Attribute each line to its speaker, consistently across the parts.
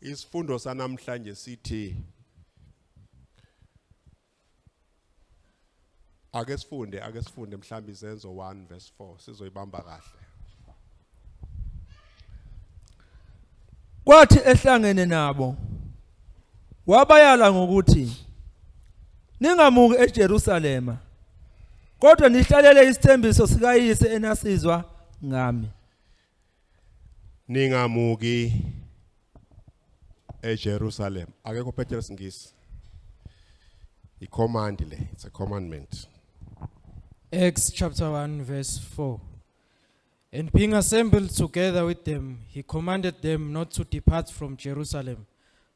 Speaker 1: Isifundo sanamhlanje sithi ake sifunde mhlawumbe izenzo 1 verse 4 sizoyibamba kahle.
Speaker 2: Kwathi ehlangene nabo wabayala ngokuthi ningamuki eJerusalema kodwa nihlalele isithembiso sikayise enasizwa ngami.
Speaker 1: Ningamuki eJerusalem. Akekho phethela singisi. I-command le, it's a commandment.
Speaker 3: Acts chapter 1 verse 4. And being assembled together with them, he commanded them not to depart from Jerusalem,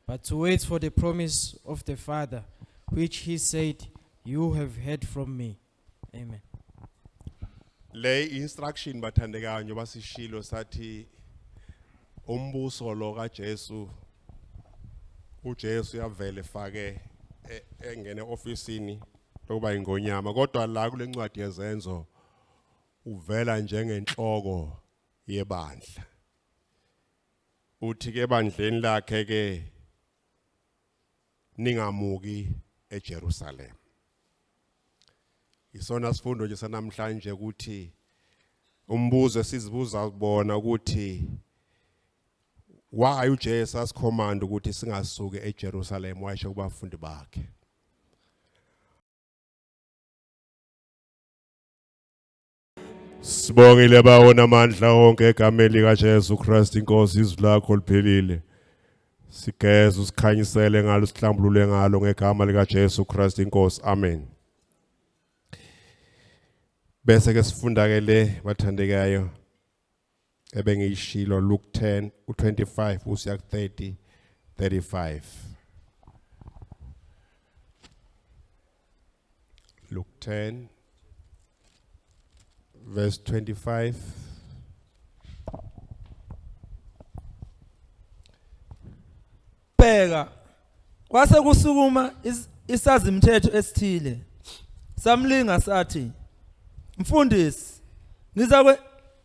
Speaker 3: but to wait for the promise of the Father, which he said, you have heard from me. Amen.
Speaker 1: Le instruction bathandekayo njoba sishilo sathi umbuso lo kaJesu uJesu yavele fake engene ofisini lokuba ingonyama kodwa la kule ncwadi yezenzo uvela njengenhloko yebandla. Uthi ke ebandleni lakhe ke ningamuki eJerusalem. Isona sifundo nje sanamhlanje ukuthi umbuzo sizibuza ukubona ukuthi why uJesu asicommand ukuthi singasuke eJerusalem wayesho kubafundi bakhe. Sibongile bawona amandla onke egameni likaJesu Kristu inkosi izwi lakho liphelile. Sigeza usikhanyisele ngalo sihlambulule ngalo ngegama likaJesu Kristu inkosi. Amen. Bese ke sifunda ke le bathandekayo ebengiyishilo Luke 10 u25 usiya ku 30 35. Luke 10 verse 25.
Speaker 2: Bheka kwase kusukuma isazimthetho esithile samlinga sathi mfundisi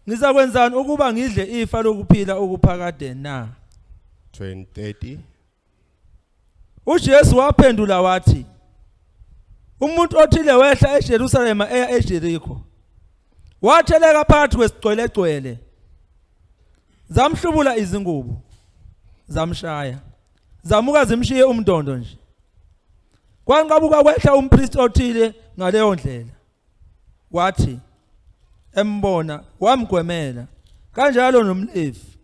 Speaker 2: ngizakwenzani ukuba ngidle ifa lokuphila okuphakade na.
Speaker 1: 20:30.
Speaker 2: uJesu waphendula wathi umuntu othile wehla eJerusalema eya eJerikho watheleka phakathi kwesigcwelegcwele zamhlubula izingubo zamshaya zamuka zimshiye umndondo nje. Kwanqabuka kwehla umpriest othile ngaleyo ndlela wathi embona wamgwemela kanjalo nomlevi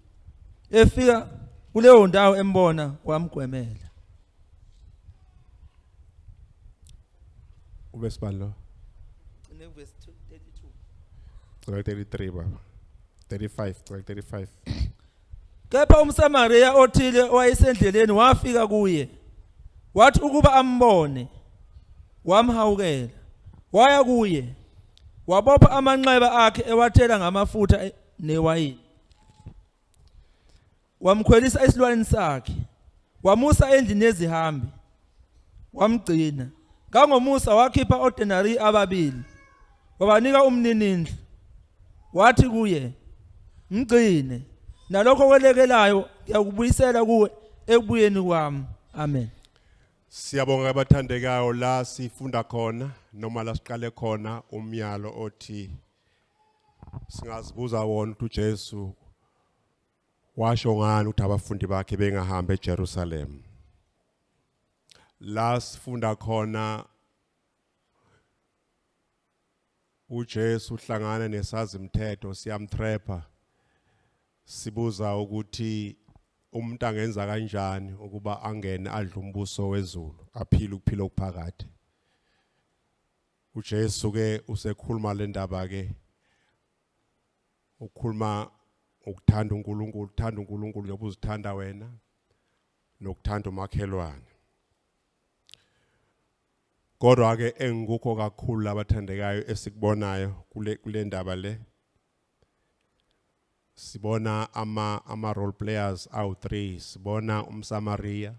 Speaker 2: efika kuleyo ndawo embona wamgwemela.
Speaker 1: Ubesibalo.
Speaker 2: Verse
Speaker 1: 33 baba. 35 35.
Speaker 2: Kepha umSamariya othile owayesendleleni wafika kuye wathi ukuba ambone wamhawukela waya kuye wabopha amanxeba akhe ewathela ngamafutha newayini wamkhwelisa esilwaneni sakhe wamusa endlini yezihambi wamgcina kangomusa wakhipha odenari ababili wabanika umninindlu wathi kuye mgcine nalokho kwelekelayo ngiyakubuyisela kuwe ekubuyeni kwami. Amen.
Speaker 1: Siyabonga abathandekayo la sifunda khona noma la siqale khona umyalo othi singazibuza wona ukuthi uJesu washo ngani ukuthi abafundi bakhe bengahamba eJerusalem. La sifunda khona uJesu uhlangana nesazimthetho siyamtrapha sibuza ukuthi umuntu angenza kanjani ukuba angene adle umbuso wezulu aphile ukuphila okuphakade. uJesu ke usekhuluma le ndaba ke ukhuluma ukuthanda uNkulunkulu, uthanda uNkulunkulu njengoba uzithanda wena nokuthanda umakhelwane. Kodwa ke engikho kakhulu labathandekayo esikubonayo kule ndaba le sibona ama role players awu3. Sibona umSamariya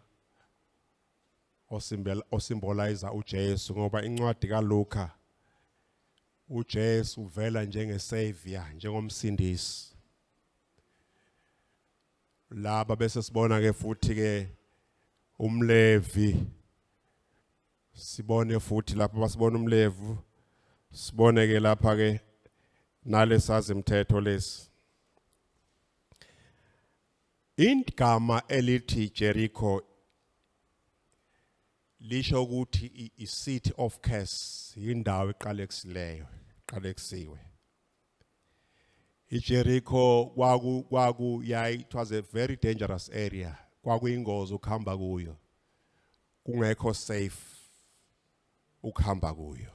Speaker 1: osymbolize uJesu ngoba incwadi kaLuka uJesu uvela njengesavior njengomsindisi. laba bese sibona ke futhi ke umlevi sibone futhi lapha basibona umlevu sibone ke lapha ke nalesazi imithetho lesi igama elithi Jericho lisho ukuthi I city of curse indawo eqalekisileyo qalekisiwe iJericho kwaku it was a very dangerous area kwakuyingozi ukuhamba kuyo kungekho safe ukuhamba kuyo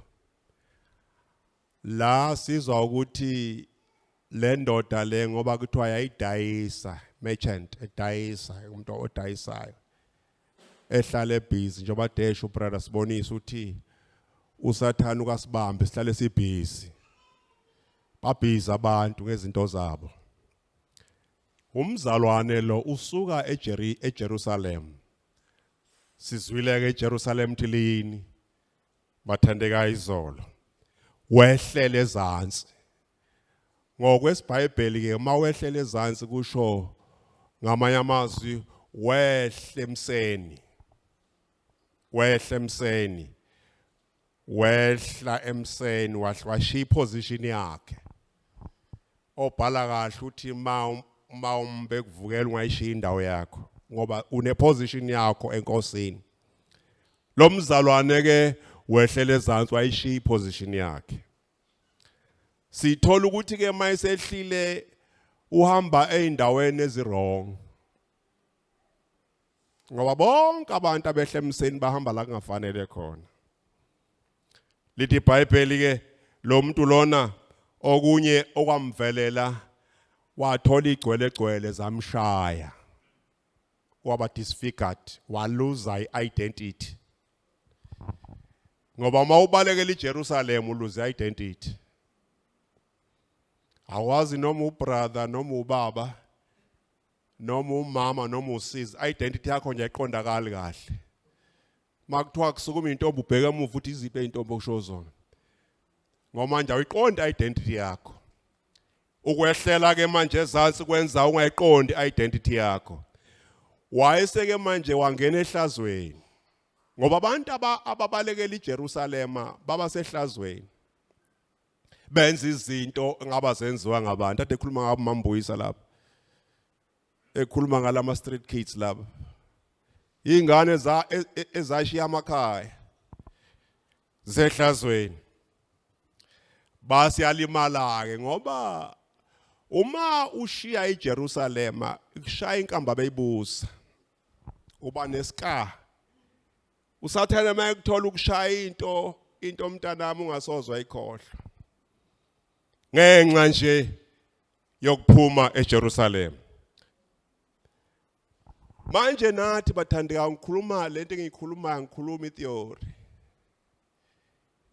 Speaker 1: la sizwa ukuthi le ndoda le ngoba kuthiwa yayidayisa merchant edayisa umuntu odayisayo ehlale busy njengoba desho brother sibonisa uthi usathana ukasibambe sihlale sibhizi babhiza abantu ngezinto zabo umzalwane lo usuka eJerusalem sizwile ke eJerusalem thilini bathandeka izolo wehlele ezantsi ngokwesibhayibheli ke mawehlela ezantsi kusho ngamanye amazwi wehle emseni wehla emseni washiya iposition yakhe obhala kahle uthi mawumbe kuvukela ungayishiya indawo yakho ngoba une position yakho enkosini lo mzalwane ke wehlele ezantsi wayishiya iposition yakhe sithola ukuthi ke mayisehlile uhamba eindaweni ezirong ngoba bonke abantu abehle emseni bahamba la kungafanele khona lithi iBhayibheli ke lo muntu lona okunye okwamvelela wathola igcwele zamshaya waba disfigured waluza identity ngoba mawubalekela iJerusalem uluza identity awazi noma ubrother noma ubaba noma umama noma usisi identity yakho nje iqondakali kahle makuthiwa kusukuma intombi ubheka emuva uthi iziphe intombi okusho zona ngoba manje ayiqonda identity yakho ukwehlela ke manje ezantsi kwenza ungayiqondi identity yakho wayeseke manje wangena ehlazweni ngoba abantu ababalekela iJerusalema baba sehlazweni benza izinto ngaba zenziwa ngabantu ade ekhuluma ngabo mambuyisa lapha ekhuluma ngalama street kids lapha ingane ezashiya amakhaya zehlazweni basiyalimala ke ngoba uma ushiya iJerusalema ukushaya inkamba beyibusa uba nesika usathana mayekuthola ukushaya into mntanami ungasozwa ikhohlwa ngenxa nje yokuphuma eJerusalem manje nathi bathandeka ngikhuluma lento engiyikhulumayo ngikhuluma itheory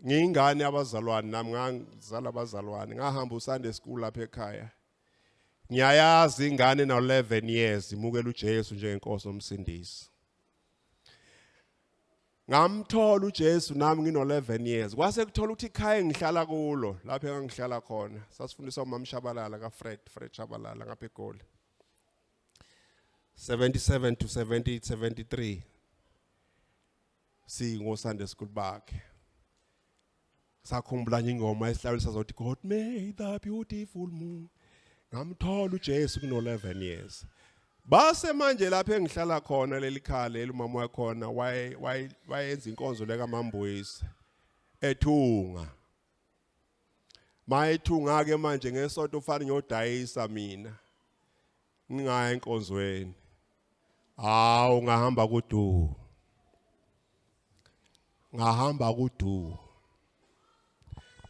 Speaker 1: ngingane abazalwane nami ngangizala abazalwane ngahamba uSunday school lapha ekhaya ngiyayazi ingane na 11 years imukela uJesu njengenkosi omsindisi ngamthola uJesu nami ngino 11 years kwase kuthola ukuthi ikhaya engihlala kulo lapha engihlala khona sasifundiswa uMama Shabalala kaFred Shabalala ngapha eGoli 77 to 73 singo Sunday school bakhe sakhumbula nje ingoma esihlawulisa zokuthi God made the beautiful moon ngamthola uJesu kuno 11 years base manje lapha engihlala khona leli khale elumama wakhona wayenza inkonzo leka Mambuyisa ethunga mayethunga ke manje ngesonto ufana nyodayisa mina ngingaya enkonzweni ungahamba kudu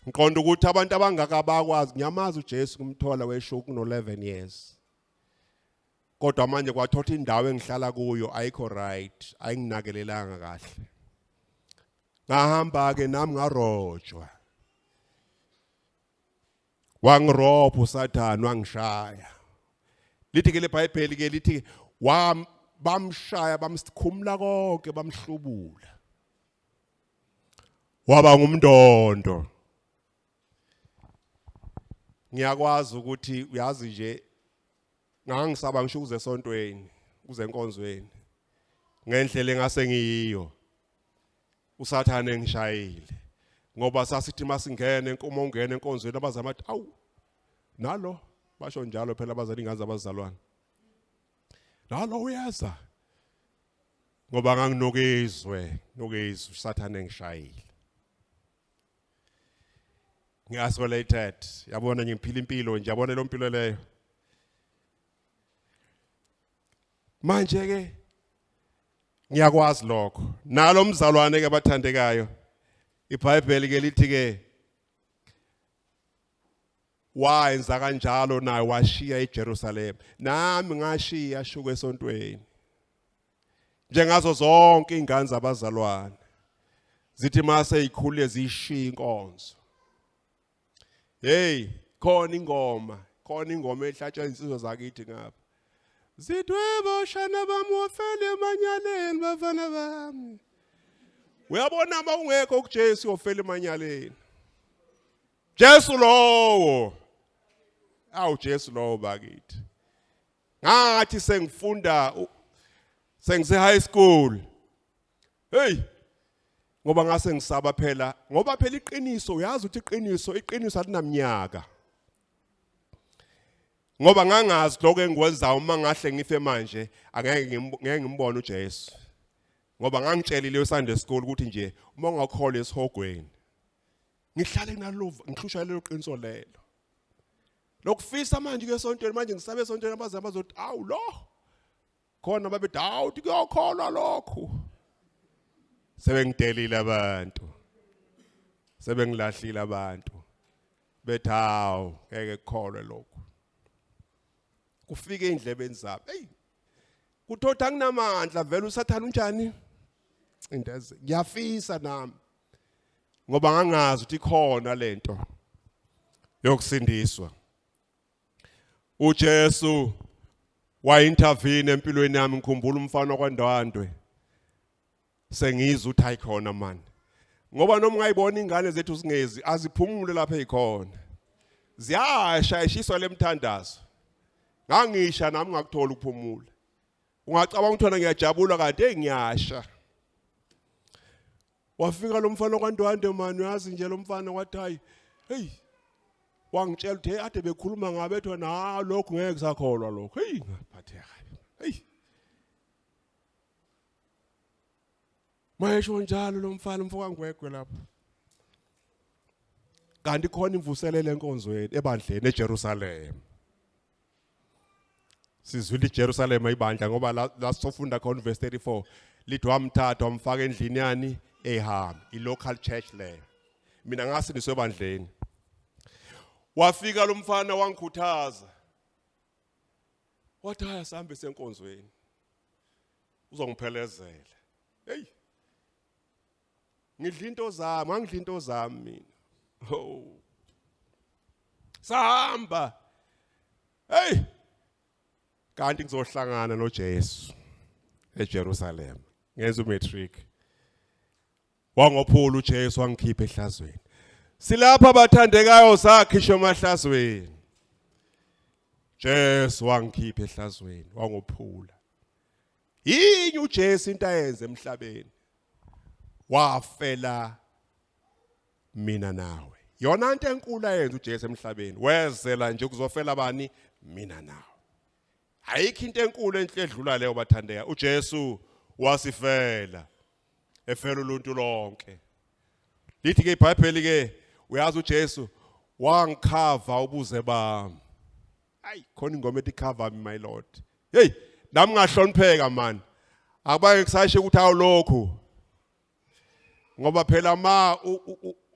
Speaker 1: ngiqonda ukuthi abantu abangaka bakwazi nyamaza uJesu kumthola wesho kuno 11 years kodwa manje kwathotha indawo engihlala kuyo ayikho right ayinginakelelanga kahle ngahamba ke nami ngarojwa wangirobha uSathane wangishaya lithi ke leBhayibheli ke lithi bamshaya bamsikhumula konke bamhlubula waba ngumndondo ngiyakwazi ukuthi uyazi nje ngangisaba ngisho uze esontweni uze enkonzweni ngendlela engase ngiyiyo usathane engishayile ngoba sasithi masingene uma ungena enkonzweni abazama bathi awu nalo basho njalo phela abazali ingane abazalwane nalo uyeza ngoba nganginokezwe usathane engishayile ngi-isolated yabona ngiphila impilo nje yabona lo mpilo leyo manje ke ngiyakwazi lokho nalo mzalwane ke bathandekayo iBhayibheli ke lithi ke wayenza kanjalo naye washiya eJerusalem nami ngashiya shuka esontweni njengazo zonke izingane zabazalwane zithi mase ikhule zishiya inkonzo hey khona ingoma ehlatshwa insizwa zakithi ngapha zidwebo shana bami wafela emanyaleni bafana bami uyabona uma ungekho kuJesu ofela emanyaleni Jesu lowo awu Jesu lowo bakithi ngathi sengifunda sengise high school hey ngoba ngase ngisaba phela ngoba phela iqiniso uyazi ukuthi iqiniso alinaminyaka ngoba ngangazi lokho engikwenzayo uma ngahle ngife manje angeke ngimbone uJesu ngoba ngangitshelile eSunday school ukuthi nje uma ungakholwa esihogweni ngihlale nalova ngihlushwa lelo qiniso lelo lokufisa manje ke esontweni manje ngisabe esontweni abazama bazothi awu lo khona babethi awu kuyokholwa lokho sebengidelile abantu sebengilahlile abantu bethi hawu ngeke kukholwe lokho kufike indlebeni zabo hey kuthotha kunamandla vele usathana unjani indazi ngiyafisa nami ngoba ngangazi ukuthi ikhona lento yokusindiswa uJesu wayintervene empilweni yami ngikhumbula umfana kwaNdwandwe sengizwe ukuthi ayikhona manje ngoba noma ungayibona ingane zethu singezi aziphumule lapha ezikhona ziyashayishiswa lemthandazo ngangisha nami ngakuthola ukuphumula ungacabanga ukuthi ngiyajabula kanti ngiyasha wafika lo mfana kwaNdwandwe manje uyazi nje lo mfana wathi hayi hey wangitshela ukuthi ade bekhuluma ngabe ethi na lokho ngeke sakholwa lokho hey ngaphatheka hey mayesho njalo lo mfana umfoka ngwegwe lapho kanti khona imvuselelo enkonzweni ebandleni eJerusalem sizwile iJerusalem ayibandla ngoba la sofunda khona verse 34 lithi wamthatha wamfaka endlini yani ehamba i-local church le mina ngasindiswe ebandleni wafika lo mfana wangikhuthaza wathi haya sihambe senkonzweni uzongiphelezela hey ngidla into zami mina oh sahamba hey kanti ngizohlangana noJesu eJerusalem ngenza umatric wangophula uJesu wangikhipha ehlazweni silapha abathandekayo sakhisha emahlazweni Jesu wangikhipha ehlazweni wangophula yini uJesu into ayenze emhlabeni wafela mina nawe yona into enkulu ayenze uJesu emhlabeni wezela nje kuzofela bani mina nawe ayikho into enkulu enhle edlula leyo bathandeka uJesu wasifela efela uluntu lonke lithi ke iBhayibheli ke uyazi uJesu wangikhava ubuze bami hayi khona ingoma ethi cover me my Lord hey nami ngahlonipheka man akuba ngisashe ukuthi awu lokho ngoba phela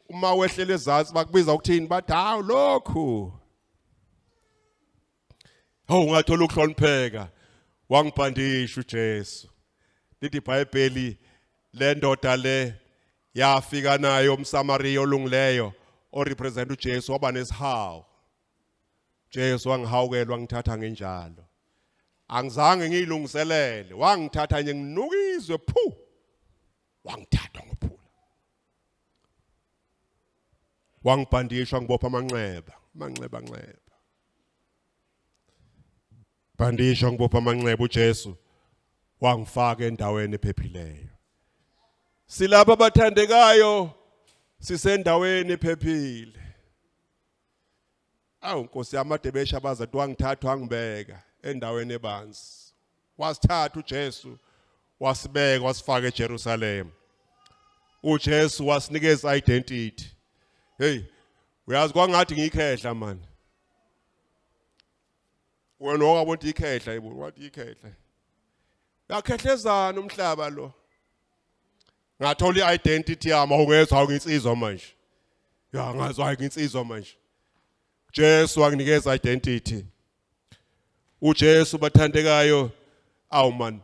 Speaker 1: uma wehlele ezantsi bakubiza ukuthini bathi hawu lokho ungathola ukuhlonipheka wangibhandisha uJesu lithi iBhayibheli le ndoda le yafika nayo umSamariya olungileyo orepresent uJesu waba nesihawu Jesu wangihawukela wangithatha ngenjalo angizange ngiyilungiselele wangithatha nje nginukizwe phu wangithatha ngophula wangibhandisha ngibopha amanxeba bandisho ngibopha amanxeba uJesu wangifaka endaweni ephephileyo. Silapha abathandekayo sisendaweni ephephile. Awu Nkosi yami ade beshabaza ukuthi wangithatha wangibeka endaweni ebanzi. Wasithatha uJesu wasibeka wasifaka eJerusalem. uJesu wasinikeza identity. Hey, uyazi kwangathi ngiyikhehla man. Wena owabona ikhehla yebo, wathi ikhehla. Yakhehlezana umhlaba lo. Ngathola iidentity yami awungezwa nginsizwa manje. Ya ngazwa nginsizwa manje. Jesu wanginikeza identity. uJesu bathandekayo awu man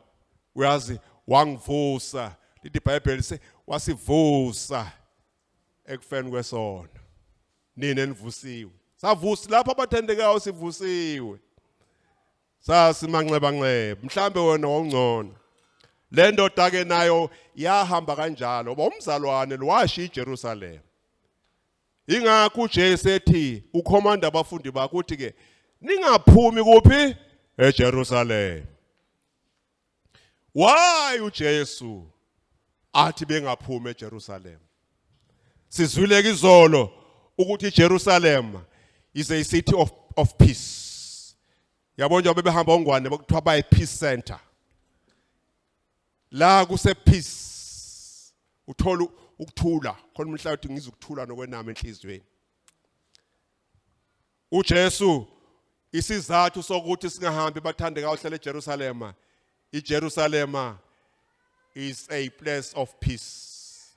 Speaker 1: uyazi wangivusa. Lithi iBhayibheli se wasivusa ekufeni kwesono. Nini enivusiwe. Savusi lapha abathandekayo sivusiwe. Sasimanxeba nxeba mhlambe wena wongcono. Le ndoda ke nayo yahamba kanjalo ngoba umzalwane lo washiya eJerusalem. Ingakho uJesu ethi ukhomanda abafundi bakhe uthi ke ningaphumi kuphi eJerusalem. Why uJesu athi bengaphumi eJerusalem? Sizwile izolo ukuthi iJerusalem is a city of peace. Yabona nje bebehamba ongwane bakuthiwa bayi peace center. La kuse peace. Uthola ukuthula. Khona umhlaba uthi ngizokuthula nokwenama enhlizweni. uJesu isizathu sokuthi singahambi bathandeka ohlala eJerusalem. iJerusalem is a place of peace.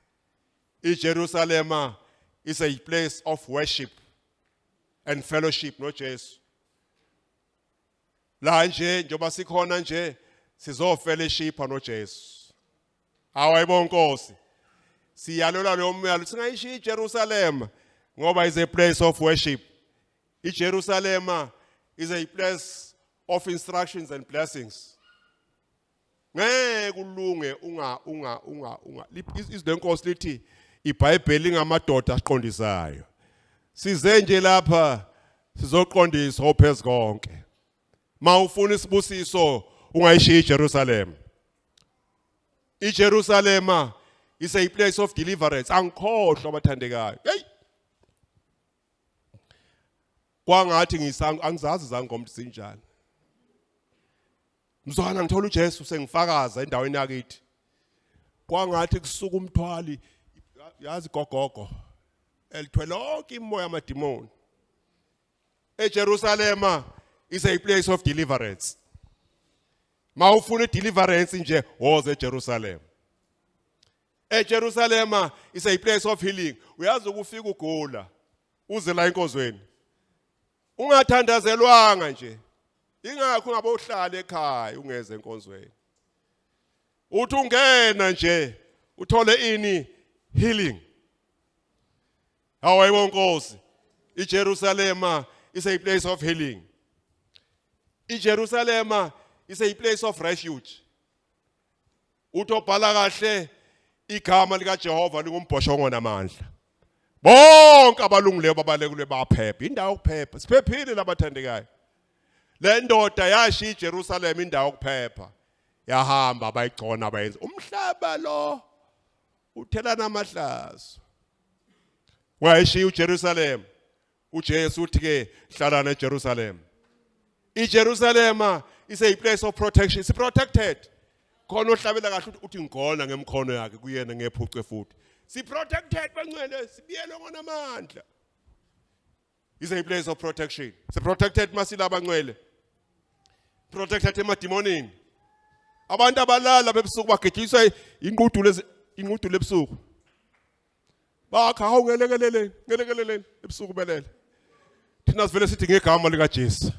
Speaker 1: iJerusalem is a place of worship and fellowship noJesu. La nje njoba sikhona nje sizo fellowship noJesu. Awayibona Nkosi. Siyalola lo moya singayishiya iJerusalem ngoba is a place of worship. iJerusalem is a place of instructions and blessings. Ngeke kulunge unga izilenkosi lithi iBhayibheli ngamadoda asiqondisayo. Size nje lapha sizoqondisa ophezulu konke. Mawufuna isibusiso ungayishiya iJerusalem. iJerusalem is a place of deliverance. Angikhohlwa abathandekayo. Hey. Kwangathi angizazi zangomuntu sinjani. Mzwana ngithola uJesu sengifakaza endaweni yakithi. Kwangathi kusuka umthwali yazi gogogo elithwele lonke imoya yamadimoni. eJerusalem is a place of deliverance. Mawufuna deliverance nje woze eJerusalem. eJerusalem is a place of healing. Uyazi ukufika ugula uze la enkozweni. Ungathandazelwanga nje. Ingakho ngabe uhlala ekhaya ungeze enkonzweni. Uthi ungena nje uthole ini healing. Awayibona Nkosi. iJerusalem is a place of healing. iJerusalem is a place of refuge. Utobhala kahle igama lika Jehova lingumbhoshongo namandla. Bonke abalungileyo babalekule baphepha. Indawo yokuphepha. Siphephile labathandekayo. Le ndoda yashiya iJerusalem indawo yokuphepha. Yahamba bayigcona bayenza. Umhlaba lo uthelana amahlazo. Wayishiya uJerusalem. uJesu uthi ke hlalana eJerusalem. iJerusalem is a place of protection. It's protected. Khona ohlabela kahle uthi ngikona ngemkhono yakhe kuyena ngephuce futhi. Si protected bangcwele sibiyele ngonamandla. Is a place of protection. Si protected masila bangcwele. Protected emadimonini. Abantu abalala bebusuku bagejiswa inqudulo ebusuku. Bakha ngelekeleleni ebusuku belele. Thina sivele sithi ngegama lika Jesu.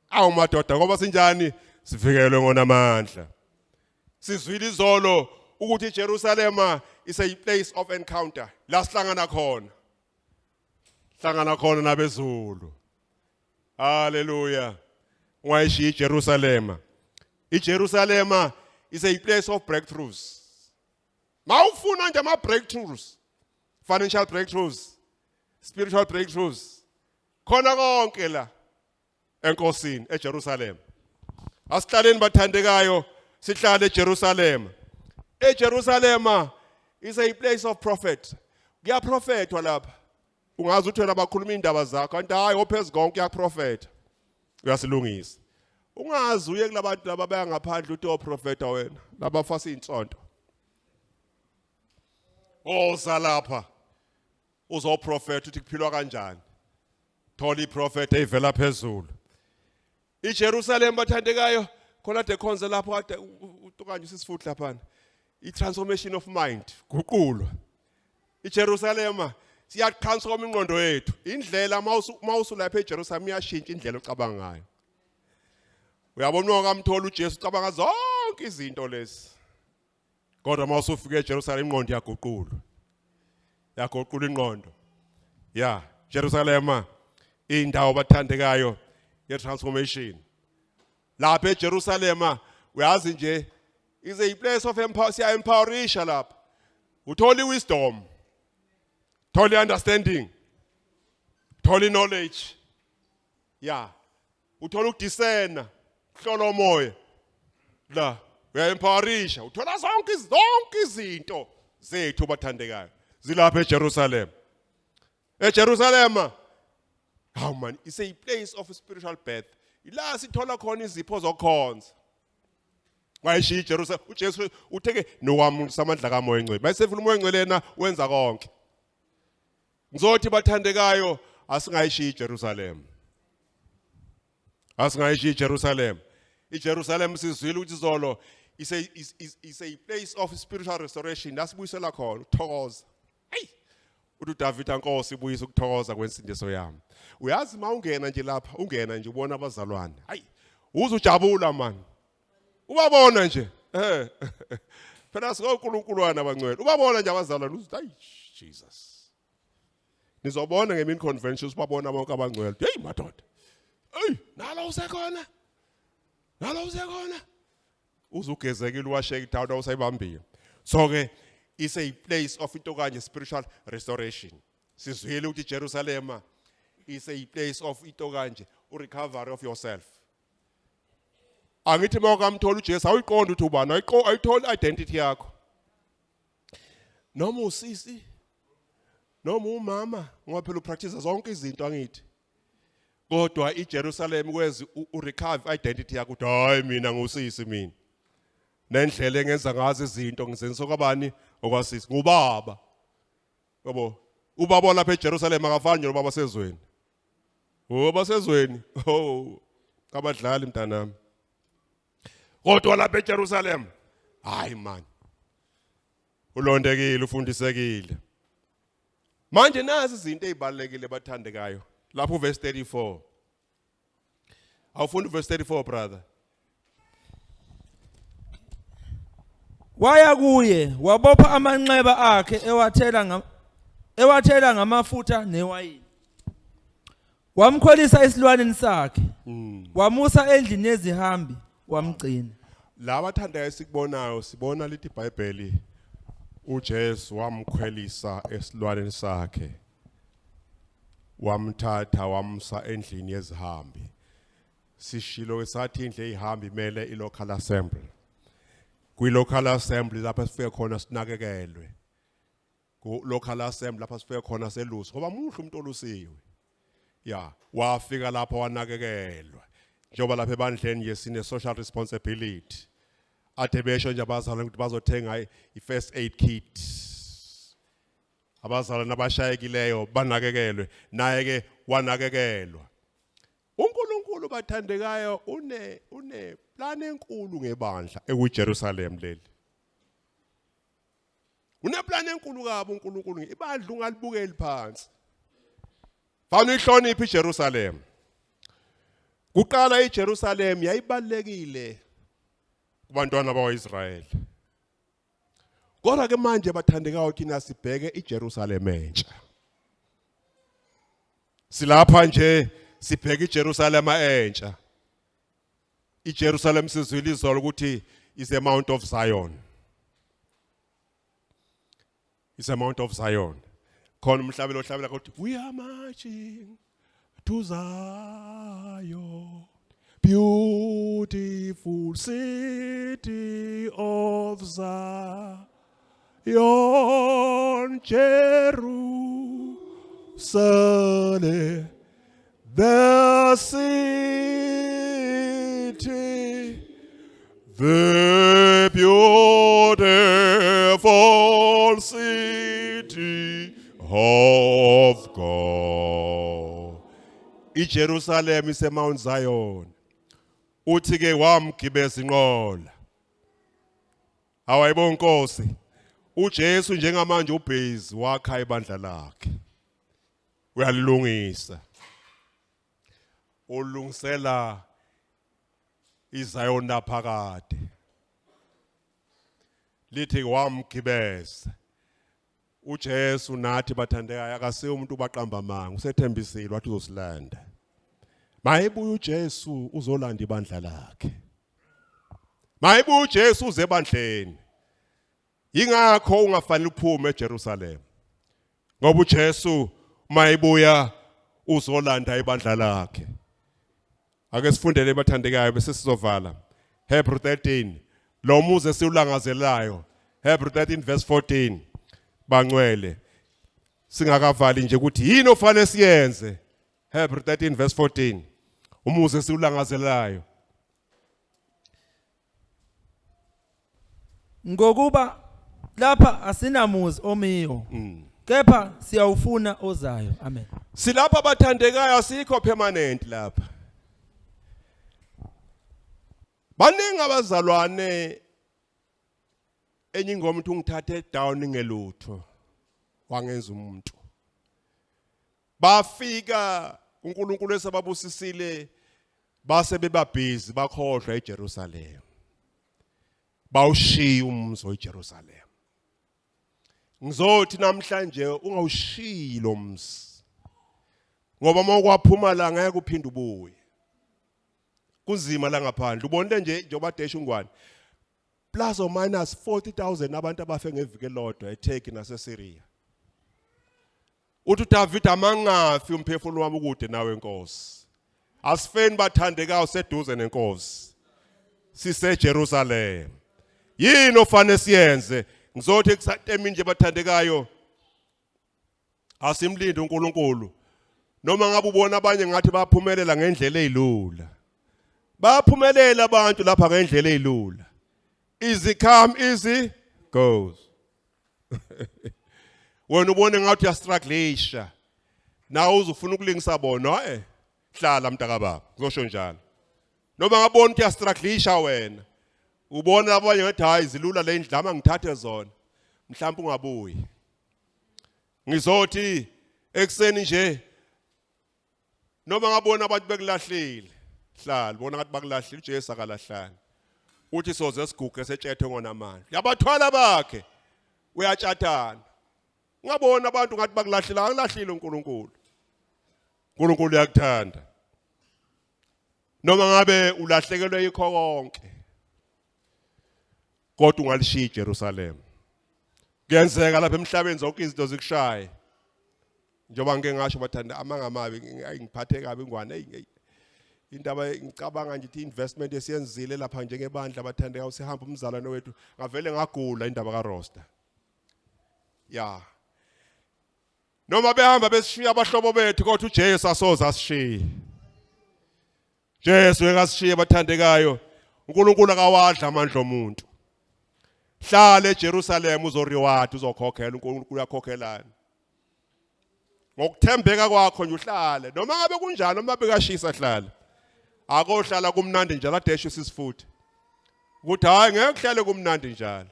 Speaker 1: Awu madoda ngoba sinjani sivikelwe ngonamandla. Sizwile izolo ukuthi iJerusalem is a place of encounter. La sihlangana khona. Hlangana khona nabezulu. Hallelujah. Ungayishiya iJerusalem. iJerusalem is a place of breakthroughs. Mawufuna nje ama breakthroughs. Financial breakthroughs. Spiritual breakthroughs. Khona konke la enkosini eJerusalem. Asihlaleni bathandekayo sihlale eJerusalem. EJerusalem is a place of prophet. Kuyaprofethwa lapha. Ungazi uthi wena bakhuluma indaba zakho kanti hayi ophezulu konke uyaprofetha. Uyasilungisa. Ungazi uye kulabantu laba bayangaphandle uthi oprofeta wena. Laba fasa insonto. Salapha. Uzoprofeta uthi kuphilwa kanjani. Thola iprofeta evela phezulu. IJerusalem bathandekayo khona de khonze lapho kade ukanje usisifuthu laphana. I-transformation of mind guqulwa. IJerusalem siyatransform ingqondo yethu. Indlela mawusu lapha eJerusalem iyashintsha indlela ocabanga ngayo. Uyabona ukamthola uJesu ucabanga zonke izinto lezi. Kodwa mawusufika eJerusalem ingqondo yaguqulwa. Yaguqula ingqondo. Yeah, Jerusalem indawo bathandekayo ye-transformation. Lapha eJerusalem uyazi nje is a place of empower, siya empowerisha lapha. Uthola wisdom, thola understanding, thola knowledge. Yeah. Uthola ukudiscern, ukuhlola umoya. La, uya empowerisha, uthola zonke izinto zethu bathandekayo. Zilapha eJerusalem. EJerusalem, how man, it's a place of spiritual birth. Ila sithola khona izipho zokhonza. Wayishiya eJerusalem, uJesu utheke nowamusa amandla kaMoya eNgcwele. Bayisefuna uMoya eNgcwele yena wenza konke. Ngizothi bathandekayo asingayishiya eJerusalem. Asingayishiya eJerusalem. IJerusalem sizwile ukuthi izolo is a place of spiritual restoration. Lasibuyisela khona ukuthokoza. Hey! Uthi uDavid Nkosi ibuyisa ukuthokoza kwensindiso yami. Uyazi mawungena nje lapha, ungena nje ubona abazalwane. Hayi, uzujabula man. Ubabona nje. Phela sikuNkulunkuluwana abangcwele. Ubabona nje abazalwane uthi hayi Jesus. Nizobona ngemin conventions babona bonke abangcwele. Hey madoda. Hey, nalo usekhona. Nalo usekhona. Uzugezekile uwasheke down awusayibambile. So ke is a place of into kanje spiritual restoration. Sizwile ukuthi Jerusalem is a place of into kanje recovery of yourself. Angithi mawukamthola uJesu awuyiqonda ukuthi ubani, ayithola identity yakho. Noma usisi, noma umama, ngoba phela upractice zonke izinto angithi. Kodwa iJerusalem kwezi urecover identity yakho ukuthi hayi mina ngusisi mina. Nendlela engenza ngazo izinto ngizenza kwabani okwasisi ngubaba. Yabo, ubaba lapha eJerusalem akafani nobaba sezweni. Ubaba sezweni, abadlali mntanami. Kodwa lapha eJerusalem, hayi man. Ulondekile, ufundisekile. Manje nazi izinto ezibalekile bathandekayo. Lapho verse 34. Awufunda verse 34 brother.
Speaker 2: Waya kuye wabopha amanxeba akhe ewathela ngamafutha newayini. Wamkhwelisa esilwaneni sakhe. Wamusa endlini yezihambi wamgcina.
Speaker 1: La bathandekayo sikubonayo sibona lithi iBhayibheli uJesu wamkhwelisa esilwaneni sakhe. Wamthatha wamsa endlini yezihambi. Sishilo esathi indle yezihambi imele ilocal assembly. Kwi-local assembly lapha sifike khona sinakekelwe. Ku-local assembly lapha sifike khona selusi ngoba muhle umuntu olusiwe. Ya, wafika lapha wanakekelwa. Njengoba lapha ebandleni nje sine social responsibility. Ade besho nje abazalwane ukuthi bazothenga i-first aid kit. Abazalwane abashayekileyo banakekelwe, naye ke wanakekelwa. uNkulunkulu bathandekayo une plan enkulu ngebandla ekuJerusalem leli. Une plan enkulu kabi uNkulunkulu ibandla ungalibukeli phansi. Fana ihloniphe iJerusalem. Kuqala iJerusalem yayibalekile kubantwana bakwaIsrayeli. Kodwa ke manje bathandekayo kina sibheke iJerusalem entsha. Silapha nje sibheke iJerusalem entsha. iJerusalem sizwile izolo ukuthi is a Mount of Zion. It's a Mount of Zion. Khona umhlabelo ohlabela ukuthi we are marching to Zion. beautiful city of Zion, Jerusalem, the city, the beautiful city of God. IJerusalem is Mount Zion. Uthi ke wamgibeza inqola. Awayibona Nkosi. uJesu njengamanje ubhezi wakha ibandla lakhe. Uyalungisa. Ulungisela iZion naphakade. Lithi wamgibeza. uJesu nathi bathandekayo akasiyo umuntu ubaqamba manga usethembisile wathi uzosilanda. Mayibuye uJesu uzolanda ibandla lakhe. Mayibuye uJesu uze ebandleni. Ingakho ungafanele uphume eJerusalem. Ngoba uJesu mayibuya uzolanda ibandla lakhe. Ake sifundele bathandekayo bese sizovala. Hebrew 13 lo muze siulangazelayo. Hebrew 13 verse 14. Bangcwele singakavali nje ukuthi yini ofanele siyenze. Hebrew 13 verse 14. Umuze siulangazelayo.
Speaker 2: Ngokuba lapha asinamuzi omiyo. Kepha siyawufuna ozayo. Amen.
Speaker 1: Silapha bathandekayo asikho permanent lapha. Baningi abazalwane enye ingoma uthi ungithathe down ngelutho wangenza umuntu. Bafika uNkulunkulu esababusisile base bebabhizi bakhohlwa eJerusalem. Bawushiya umzi weJerusalem. Ngizothi namhlanje ungawushiyi lo mzi. Ngoba mawukwaphuma la ngeke uphinde ubuye. Kunzima la ngaphandle. Ubonile nje njengoba desha ungwane. Plus or minus 40,000 abantu abafe ngeviki elodwa eTurkey naseSyria. Uthi David amangafi umphefumulo wami ukude nawe Nkosi. Asifeni bathandekayo seduze neNkosi. SiseJerusalem. Yini ofanele siyenze? Ngizothi kusatemi nje bathandekayo. Asimlinde uNkulunkulu. Noma ngabe ubona abanye ngathi baphumelela ngendlela ezilula. Baphumelela abantu lapha ngendlela ezilula. Easy come, easy goes. Wena ubone ngathi uyastruggleisha. Nawe uzufuna ukulingisa bona, hlala mntaka baba. Ngizosho njalo. Noma ngabona ukuthi uyastruggleisha wena. Ubona abanye ngathi hayi zilula le ndlama ngithathe zona. Mhlawumbe ungabuyi. Ngizothi ekseni nje noma ngabona abantu bekulahlile. Hlala bona ngathi bakulahlile uJesu akalahlanga. Uthi soze siguge sethethe ngona manje. Yabathwala bakhe uyatshathana. Ungabona abantu ngathi bakulahlile akulahlile uNkulunkulu. uNkulunkulu uyakuthanda. Noma ngabe ulahlekelwe yikho konke. Kodwa ungalishiya iJerusalem. Kuyenzeka lapha emhlabeni zonke izinto zikushaye. Njengoba ngeke ngasho bathanda amangamabi ngiphathe kabi ingwane indaba ngicabanga nje investment esiyenzile lapha njengebandla abathandekayo sihamba umzalwane wethu ngavele ngagula indaba kaRoster. Ya. Noma behamba besishiya abahlobo bethu kodwa uJesu asoza asishiye. Jesu ekasishiye bathandekayo. uNkulunkulu akawadla amandla omuntu. Hlala eJerusalem uzoreward uzokhokhela uNkulunkulu uyakhokhelana. Ngokuthembeka kwakho nje uhlale noma ngabe kunjani noma bekashisa hlala. Akohlala kumnandi njalo adeshe sisifuthe. Ukuthi hayi ngeke kuhlale kumnandi njalo.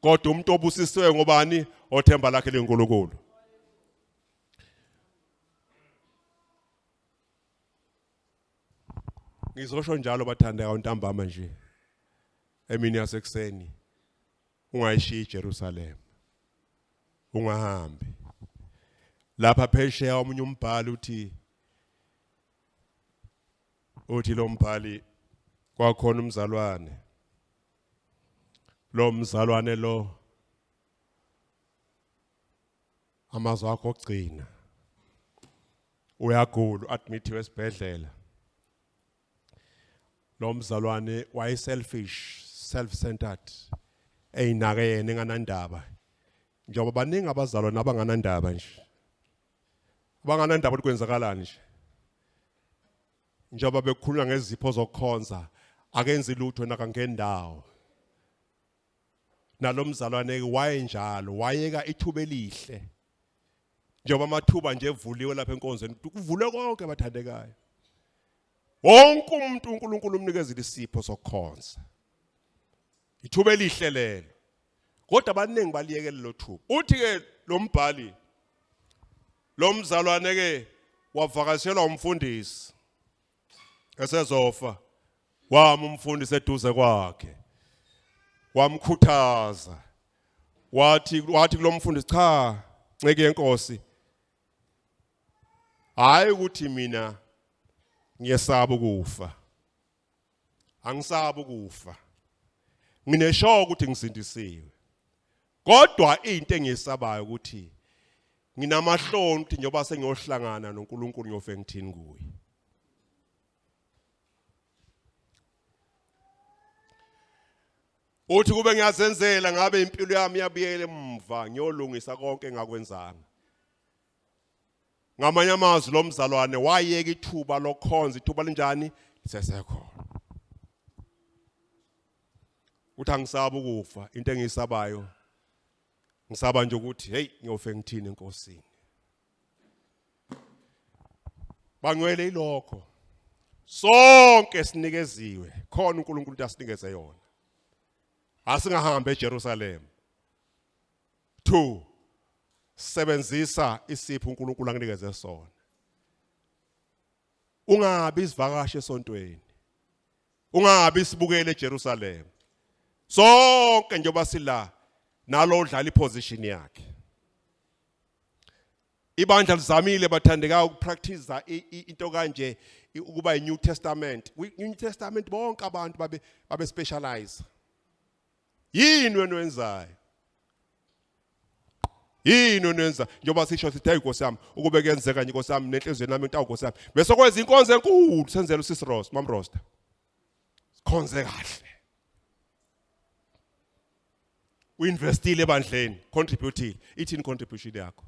Speaker 1: Kodwa umuntu obusisiwe ngobani othemba lakhe leNkulunkulu. Ngizosho njalo bathandeka untambama nje. Emini yasekuseni ungayishiya iJerusalem. Ungahambi. Lapha phesheya omunye umbhali uthi lo mbhali kwakhona umzalwane. Lo mzalwane lo amazwi akho ogcina. Uyagula admithiwe esibhedlela. lo mzalwane waye selfish, self-centered, eyinake yena enganandaba. Njengoba baningi abazalwane abanganandaba nje. Abanganandaba ukuthi kwenzakalani nje. Njengoba bekhuluma ngezipho zokukhonza, akenzi lutho nakangendawo. Nalomzalwane waye njalo, wayeka ithuba elihle. Njengoba amathuba nje evuliwe lapha enkonzweni, kuvule konke abathandekayo. Wonke umuntu uNkulunkulu umnikezile isipho sokukhonza. Ithuba elihle lelo. Kodwa abaningi baliyekela lo thuba. Uthi ke lo mbhali lo mzalwane ke wavakashelwa umfundisi. Esezofa wami umfundisi eduze kwakhe. Wamkhuthaza. Wathi kulo mfundisi cha, nceke yenkosi. Hayi ukuthi mina ngiyesaba ukufa. Angisaba ukufa. Ngineshoka ukuthi ngisindisiwe. Kodwa into engiyesabayo ukuthi nginamahloni ukuthi njengoba sengiyohlangana noNkulunkulu ngiyofe ngithini kuye. Uthi kube ngiyazenzela ngabe impilo yami yabuyele emva ngiyolungisa konke engakwenzanga. Ngamanye amazwi lo mzalwane wayeka ithuba lokukhonza, ithuba linjani lisesekhona. Uthi angisaba ukufa, into engiyisabayo ngisaba nje ukuthi hey ngiyofe ngithini enkosini. Bangwele ilokho. Sonke sinikeziwe, khona uNkulunkulu asinikeze yona. Asingahambe eJerusalem. 2 sebenzisa isipho uNkulunkulu akunikeze sona. Ungabi isivakashi esontweni. Ungabi sibukele eJerusalem. Sonke njengoba sila nalo udlala iposition yakhe. Ibandla lizamile bathandeka ukupractice into kanje ukuba iNew Testament. New Testament bonke abantu babe specialize. Yini wena wenzayo? Yini wenza njengoba sisho sithi hayi Nkosi yami ukube kuyenzeka nje Nkosi yami nenhliziyo nami into Nkosi yami bese kwenza inkonzo enkulu senzela uSisi Ross Mam Roster. Khonze kahle. Uinvestile ebandleni, contribute. Ithini contribution yakho?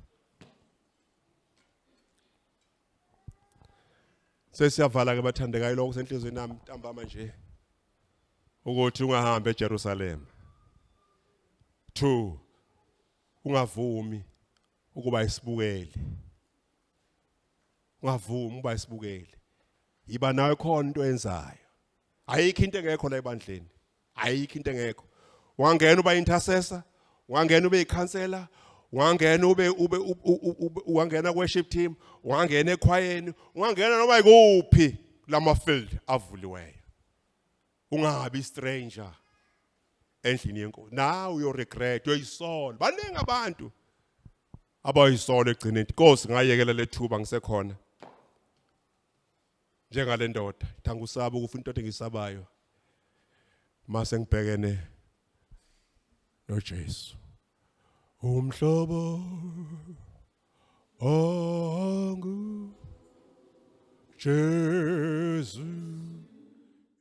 Speaker 1: Sesiyavala ke bathandekayo lokho senhlizweni nami ntambama nje. Ukuthi ungahambe eJerusalem. 2 ungavumi ukuba isibukele. Ungavumi ukuba isibukele. Yiba nawe khona into enzayo. Ayikho into engekho la ebandleni. Ayikho into engekho. Ungangena uba intercessor, ungangena ube ikhansela, ungangena ungangena worship team, ungangena ekhwayeni, ungangena noma ikuphi lama field avuliweyo. Ungabi stranger endlini yenkosi. Now you regret, uyisola. Baningi abantu abayisola egcineni. Inkosi ngayekela lethuba ngisekhona. Njengale ndoda, thanga usaba ukufa into engisabayo. Mase ngibhekene noJesu. Umhlobo ongu Jesu